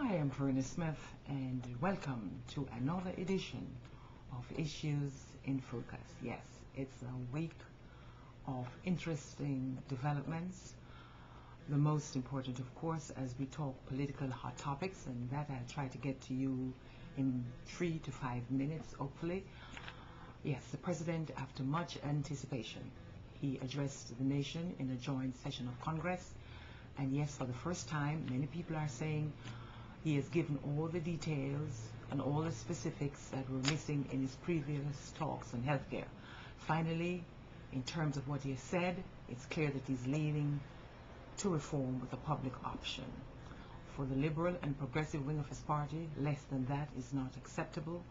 I am Verna Smith, and welcome to another edition of Issues in Focus. Yes, it's a week of interesting developments. The most important, of course, as we talk political hot topics, and that I'll try to get to you in 3 to 5 minutes, hopefully. Yes, the President, after much anticipation, he addressed the nation in a joint session of Congress. And yes, for the first time, many people are saying he has given all the details and all the specifics that were missing in his previous talks on healthcare. Finally, in terms of what he has said, it's clear that he's leaning to reform with a public option. For the liberal and progressive wing of his party, less than that is not acceptable.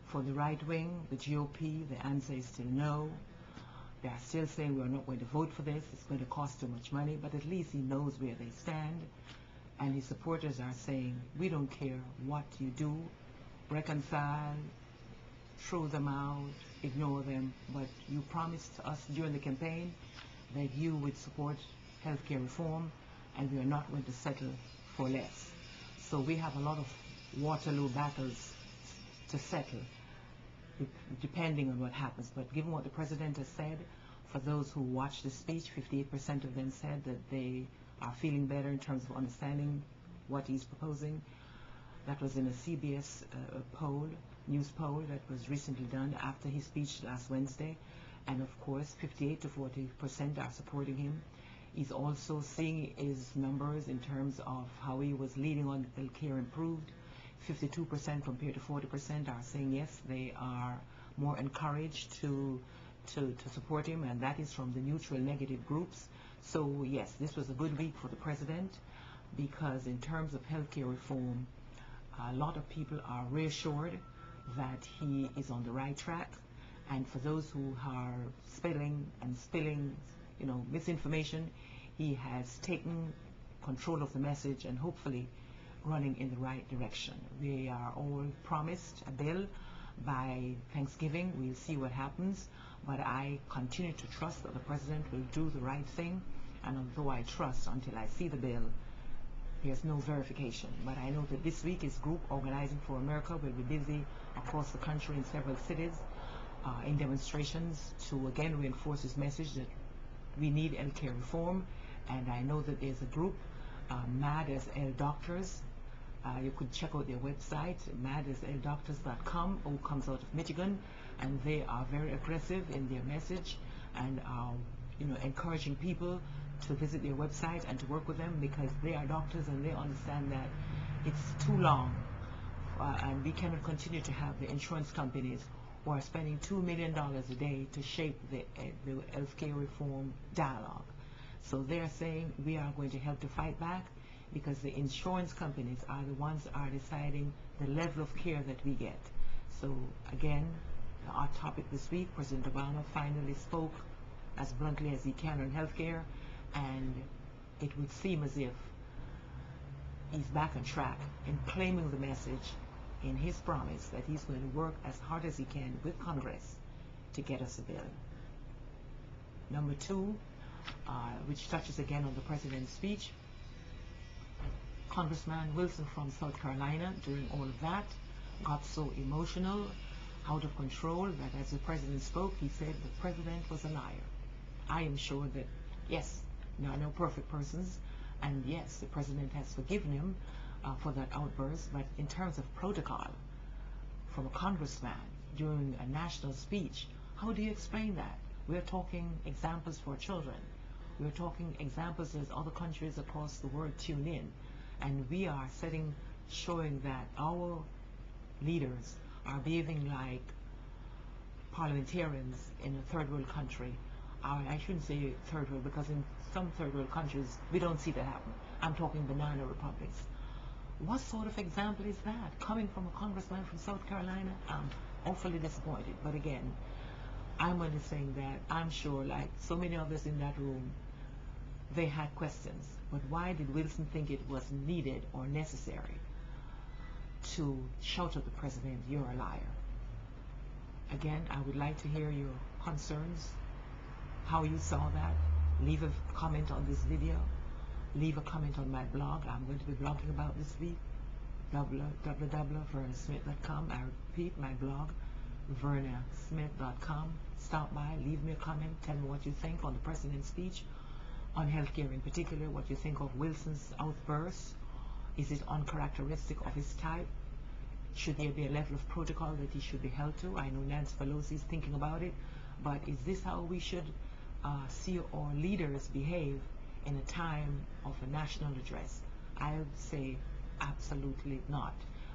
For the right wing, the GOP, the answer is still no. They are still saying we're not going to vote for this, it's going to cost too much money, but at least he knows where they stand. And his supporters are saying, we don't care what you do, reconcile, throw them out, ignore them, but you promised us during the campaign that you would support healthcare reform, and we are not going to settle for less. So we have a lot of Waterloo battles to settle, depending on what happens. But given what the President has said, for those who watched the speech, 58% of them said that they are feeling better in terms of understanding what he's proposing. That was in a CBS news poll that was recently done after his speech last Wednesday. And of course, 58 to 40% are supporting him. He's also seeing his numbers in terms of how he was leading on healthcare improved. 52% compared to 40% are saying yes, they are more encouraged to support him, and that is from the neutral negative groups. So yes, this was a good week for the President, because in terms of healthcare reform, a lot of people are reassured that he is on the right track. And for those who are spilling misinformation, he has taken control of the message and hopefully running in the right direction. We are all promised a bill by Thanksgiving. We'll see what happens, but I continue to trust that the President will do the right thing. And although I trust until I see the bill, there's no verification. But I know that this week his group, Organizing for America, will be busy across the country in several cities in demonstrations to again reinforce his message that we need healthcare reform. And I know that there's a group, Mad as L Doctors. You could check out their website, madasldoctors.com, who comes out of Michigan, and they are very aggressive in their message and are encouraging people to visit their website and to work with them, because they are doctors and they understand that it's too long and we cannot continue to have the insurance companies who are spending $2 million a day to shape the healthcare reform dialogue. So they're saying we are going to help to fight back, because the insurance companies are the ones that are deciding the level of care that we get. So again, our topic this week, President Obama finally spoke as bluntly as he can on healthcare, and it would seem as if he's back on track in claiming the message in his promise that he's going to work as hard as he can with Congress to get us a bill. Number two, which touches again on the President's speech, Congressman Wilson from South Carolina, during all of that, got so emotional, out of control, that as the President spoke, he said the President was a liar. I am sure that, yes, there are no perfect persons, and yes, the President has forgiven him for that outburst, but in terms of protocol, from a congressman during a national speech, how do you explain that? We're talking examples for children. We're talking examples as other countries across the world tune in. And we are showing that our leaders are behaving like parliamentarians in a third world country. I shouldn't say third world, because in some third world countries we don't see that happen. I'm talking banana republics. What sort of example is that? Coming from a congressman from South Carolina? I'm awfully disappointed. But again, I'm only saying that I'm sure, like so many others in that room, they had questions. But why did Wilson think it was needed or necessary to shout at the President, you're a liar? Again, I would like to hear your concerns, how you saw that. Leave a comment on this video. Leave a comment on my blog. I'm going to be blogging about this week. www.vernasmith.com. I repeat, my blog, vernasmith.com. Stop by, leave me a comment, tell me what you think on the president's speech, on healthcare in particular, what you think of Wilson's outbursts. Is it uncharacteristic of his type? Should there be a level of protocol that he should be held to? I know Nancy Pelosi is thinking about it, but is this how we should see our leaders behave in a time of a national address? I would say absolutely not.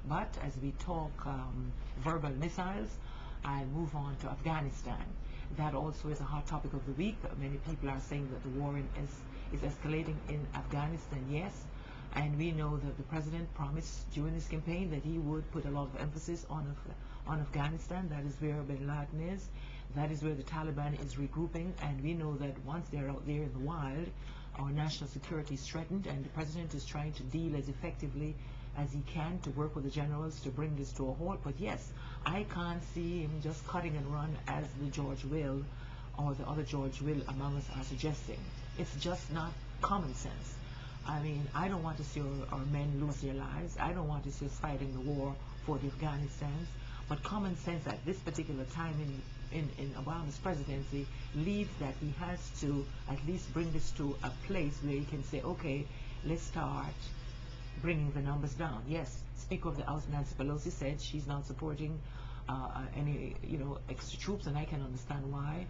But as we talk verbal missiles, I'll move on to Afghanistan. That also is a hot topic of the week. Many people are saying that the war is escalating in Afghanistan, yes. And we know that the president promised during his campaign that he would put a lot of emphasis on Afghanistan. That is where bin Laden is. That is where the Taliban is regrouping. And we know that once they're out there in the wild, our national security is threatened, and the president is trying to deal as effectively as he can to work with the generals to bring this to a halt. But yes, I can't see him just cutting and run as the George Will or the other George Will among us are suggesting. It's just not common sense. I mean, I don't want to see our men lose their lives. I don't want to see us fighting the war for the Afghanistans. But common sense at this particular time in Obama's presidency leads that he has to at least bring this to a place where he can say, okay, let's start bringing the numbers down. Yes, Speaker of the House Nancy Pelosi said she's not supporting any extra troops, and I can understand why.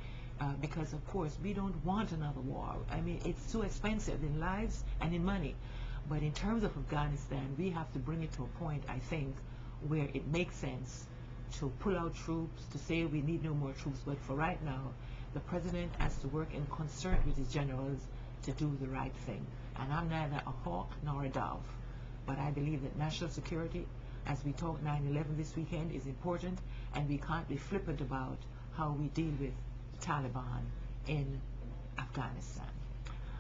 Because of course we don't want another war. I mean, it's too expensive in lives and in money. But in terms of Afghanistan, we have to bring it to a point, I think, where it makes sense to pull out troops, to say we need no more troops. But for right now, the president has to work in concert with his generals to do the right thing. And I'm neither a hawk nor a dove, but I believe that national security, as we talk 9/11 this weekend, is important, and we can't be flippant about how we deal with Taliban in Afghanistan.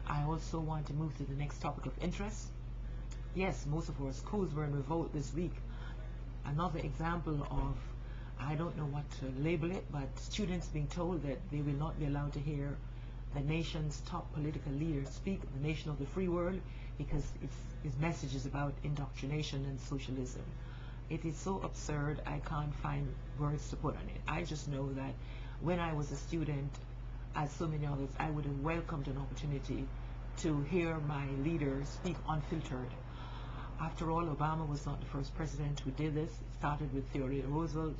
I also want to move to the next topic of interest. Yes, most of our schools were in revolt this week. Another example of, I don't know what to label it, but students being told that they will not be allowed to hear the nation's top political leaders speak, the nation of the free world, because his message is about indoctrination and socialism. It is so absurd, I can't find words to put on it. I just know that when I was a student, as so many others, I would have welcomed an opportunity to hear my leaders speak unfiltered. After all, Obama was not the first president who did this. It started with Theodore Roosevelt,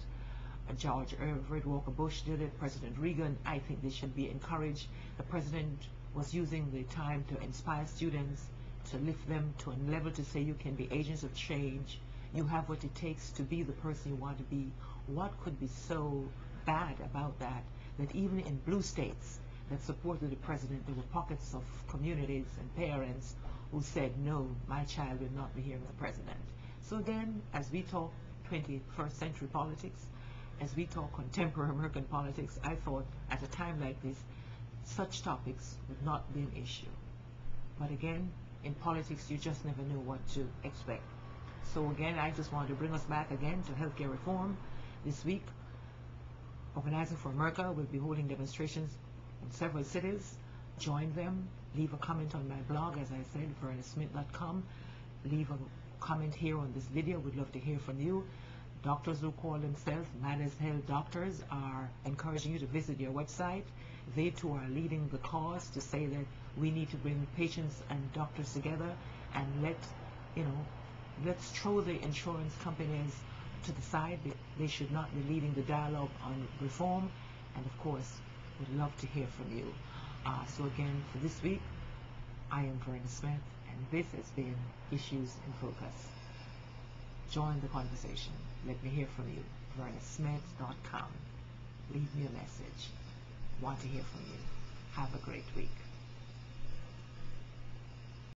George Everett Walker Bush did it, President Reagan. I think they should be encouraged. The president was using the time to inspire students, to lift them to a level to say you can be agents of change. You have what it takes to be the person you want to be. What could be so bad about that, that even in blue states that supported the president, there were pockets of communities and parents who said, no, my child will not be hearing the president. So then, as we talk 21st century politics, as we talk contemporary American politics, I thought at a time like this, such topics would not be an issue. But again, in politics, you just never know what to expect. So again, I just want to bring us back again to healthcare reform. This week, Organizing for America will be holding demonstrations in several cities. Join them. Leave a comment on my blog, as I said, vernasmith.com. Leave a comment here on this video. We'd love to hear from you. Doctors who call themselves Mad as Hell Doctors are encouraging you to visit their website. They too are leading the cause to say that we need to bring patients and doctors together, and let's throw the insurance companies to the side. They should not be leading the dialogue on reform. And of course, we'd love to hear from you. So again, for this week, I am Verna Smith, and this has been Issues in Focus. Join the conversation. Let me hear from you. vernasmith.com. Leave me a message. Want to hear from you. Have a great week.